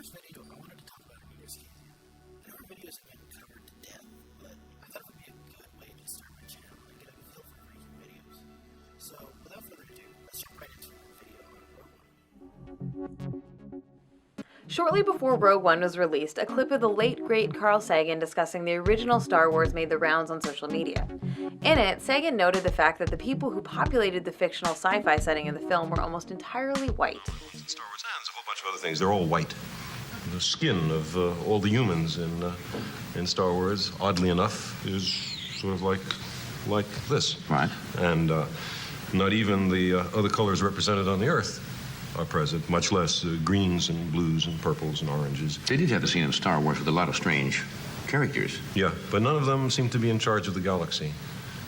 first video, I wanted to talk about Anita Sarkeesian. I know her videos have been covered to death, but I thought it would be a good way to start my channel and get a feel for making videos. So, without further ado, let's jump right into the video on Rogue One. Shortly before Rogue One was released, a clip of the late, great Carl Sagan discussing the original Star Wars made the rounds on social media. In it, Sagan noted the fact that the people who populated the fictional sci-fi setting in the film were almost entirely white. Star Wars and a whole bunch of other things. They're all white. The skin of all the humans in Star Wars, oddly enough, is sort of like this. Right. And not even the other colors represented on the Earth are present, much less greens and blues and purples and oranges. They did have a scene in Star Wars with a lot of strange characters. Yeah, but none of them seem to be in charge of the galaxy.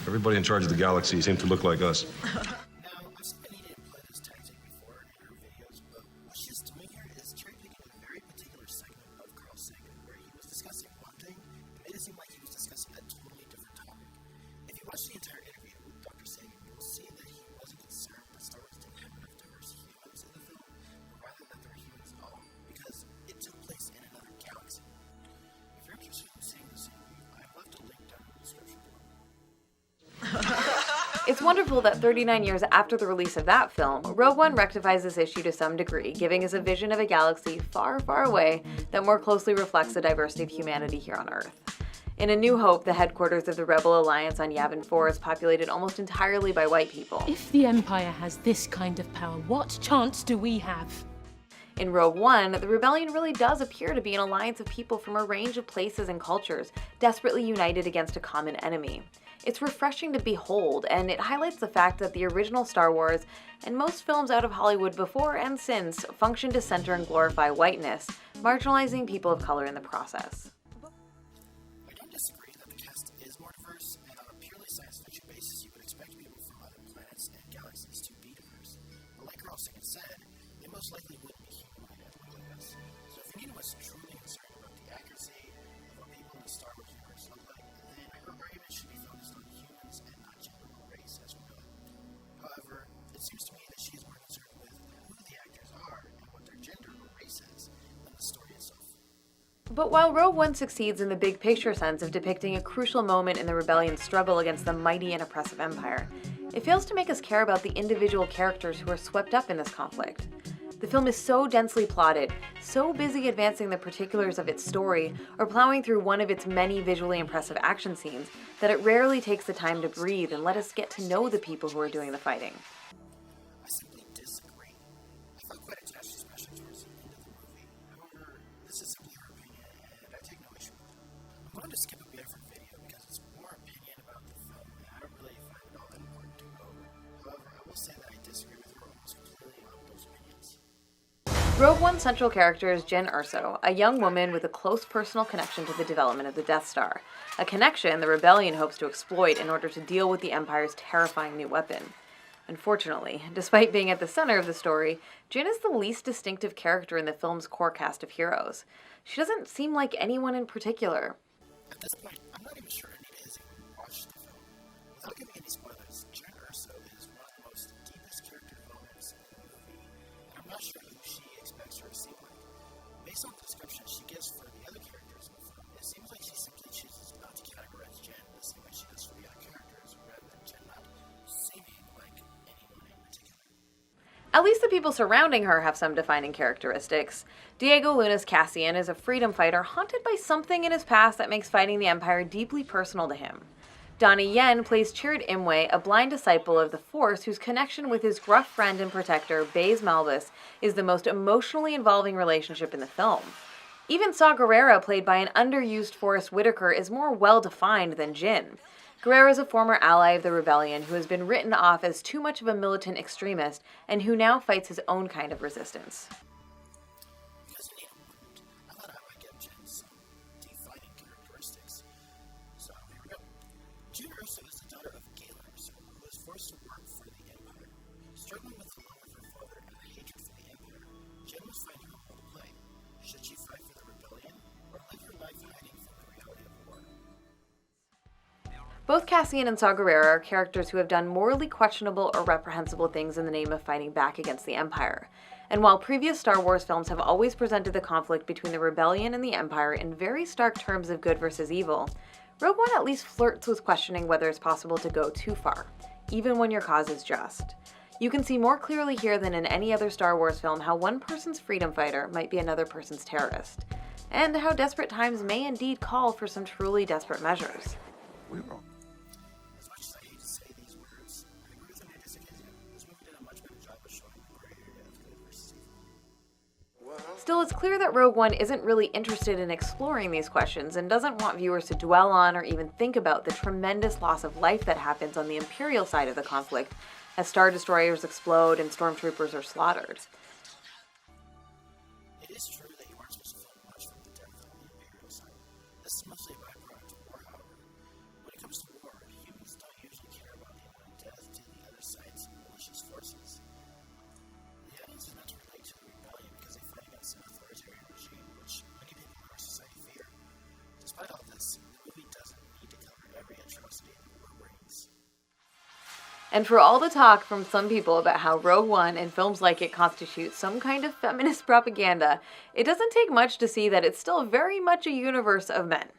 Everybody in charge of the galaxy seemed to look like us. Now, I've seen Anita employ this tactic before in her videos, but what she's doing here is cherry-picking a very particular segment of Carl Sagan, where he was discussing one thing, and made it seem like he was discussing a totally different topic. If you watch the entire interview with Dr. Sagan, you will see that he wasn't concerned that Star Wars didn't have enough diverse humans in the film, but rather that there were humans at all, because it took place in another galaxy. If you're interested in seeing this interview, I've left a link down in the description below. It's wonderful that 39 years after the release of that film, Rogue One rectifies this issue to some degree, giving us a vision of a galaxy far, far away that more closely reflects the diversity of humanity here on Earth. In A New Hope, the headquarters of the Rebel Alliance on Yavin 4 is populated almost entirely by white people. If the Empire has this kind of power, what chance do we have? In Rogue One, the rebellion really does appear to be an alliance of people from a range of places and cultures, desperately united against a common enemy. It's refreshing to behold, and it highlights the fact that the original Star Wars, and most films out of Hollywood before and since, function to center and glorify whiteness, marginalizing people of color in the process. I don't disagree that the cast is more diverse, and on a purely science fiction basis, you would expect people from other planets and galaxies to be diverse. But like Carl Sagan said, they most likely wouldn't be human-minded like us. So if Anita was truly concerned about the accuracy of what people in the Star Wars universe look like, then her argument should be focused on humans and not gender or race as we know it. However, it seems to me that she's more concerned with who the actors are and what their gender or race is than the story itself. But while Rogue One succeeds in the big picture sense of depicting a crucial moment in the rebellion's struggle against the mighty and oppressive Empire, it fails to make us care about the individual characters who are swept up in this conflict. The film is so densely plotted, so busy advancing the particulars of its story, or plowing through one of its many visually impressive action scenes, that it rarely takes the time to breathe and let us get to know the people who are doing the fighting. I simply disagree. I felt quite attached, especially towards the end of the movie. However, this is simply her opinion, and I take no issue with it. I'm going to skip a different video because it's more opinion about the film, and I don't really find it all that important to go over. However, I will say that I disagree with her almost completely on those opinions. Rogue One's central character is Jyn Erso, a young woman with a close personal connection to the development of the Death Star, a connection the rebellion hopes to exploit in order to deal with the Empire's terrifying new weapon. Unfortunately, despite being at the center of the story, Jyn is the least distinctive character in the film's core cast of heroes. She doesn't seem like anyone in particular. At this point, I'm not even sure Anita has even watched the film. Without giving any spoilers, Jyn Erso is one of the most deepest character developments in the movie, and I'm not sure who she expects her to seem like. Based on the description she gives for the other characters in the film, it seems like she simply chooses not to categorize Jyn the same way she does for the other characters, rather than Jyn not seeming like anyone in particular. At least the people surrounding her have some defining characteristics. Diego Luna's Cassian is a freedom fighter haunted by something in his past that makes fighting the Empire deeply personal to him. Donnie Yen plays Chirrut Imwe, a blind disciple of the Force whose connection with his gruff friend and protector, Baze Malbus, is the most emotionally involving relationship in the film. Even Saw Gerrera, played by an underused Forrest Whitaker, is more well-defined than Jyn. Gerrera is a former ally of the rebellion who has been written off as too much of a militant extremist and who now fights his own kind of resistance. Because Anita wouldn't, I thought I might give Jyn some defining characteristics. So here we go. Jyn Erso is the daughter of Galen Erso, who was forced to work for the Empire. Struggling with the love of her father and the hatred for the Empire, Jyn was finding her role to play. Should she fight for the rebellion, or live her life hiding from the reality of war? Both Cassian and Saw Gerrera are characters who have done morally questionable or reprehensible things in the name of fighting back against the Empire. And while previous Star Wars films have always presented the conflict between the Rebellion and the Empire in very stark terms of good versus evil, Rogue One at least flirts with questioning whether it's possible to go too far, even when your cause is just. You can see more clearly here than in any other Star Wars film how one person's freedom fighter might be another person's terrorist, and how desperate times may indeed call for some truly desperate measures. We were all As much as I hate to say these words, I agree with Anita Sarkeesian. This movie did a much better job of showing the gray area of good versus evil. Still, it's clear that Rogue One isn't really interested in exploring these questions and doesn't want viewers to dwell on or even think about the tremendous loss of life that happens on the Imperial side of the conflict as Star Destroyers explode and stormtroopers are slaughtered. It is true that you aren't supposed to film much from the death on the Imperial side. This is mostly a byproduct of war, however. When it comes to war, humans don't usually care about the amount of death to the other side's malicious forces. The audience is meant to relate to the rebellion because they fight against an authoritarian regime, which many people in our society fear. Despite all this, the movie doesn't need to cover every atrocity the war brings. And for all the talk from some people about how Rogue One and films like it constitute some kind of feminist propaganda, it doesn't take much to see that it's still very much a universe of men.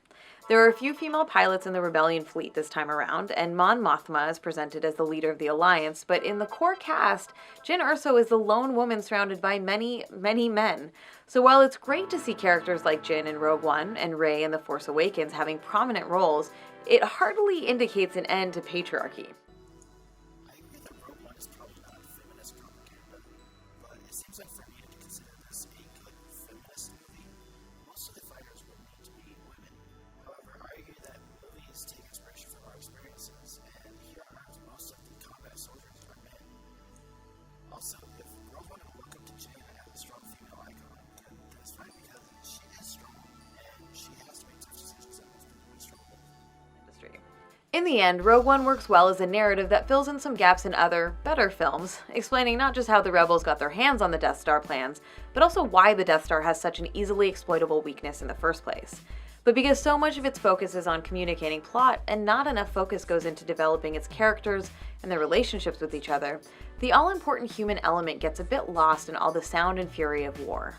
There are a few female pilots in the Rebellion fleet this time around, and Mon Mothma is presented as the leader of the Alliance, but in the core cast, Jyn Erso is the lone woman surrounded by many, many men. So while it's great to see characters like Jyn in Rogue One and Rey in The Force Awakens having prominent roles, it hardly indicates an end to patriarchy. I agree that Rogue One is probably not feminist propaganda, but it seems like for me to consider this a good feminist movie, most of the fighters would need to be women. However, I argue that movies take inspiration from our experiences, and here on Earth, most of the combat soldiers are men. Also, if Rogue One and Welcome to Jyn have a strong female icon, then that's fine because she is strong, and she has to make tough decisions that most people would struggle with. Industry. In the end, Rogue One works well as a narrative that fills in some gaps in other, better films, explaining not just how the rebels got their hands on the Death Star plans, but also why the Death Star has such an easily exploitable weakness in the first place. But because so much of its focus is on communicating plot and not enough focus goes into developing its characters and their relationships with each other, the all-important human element gets a bit lost in all the sound and fury of war.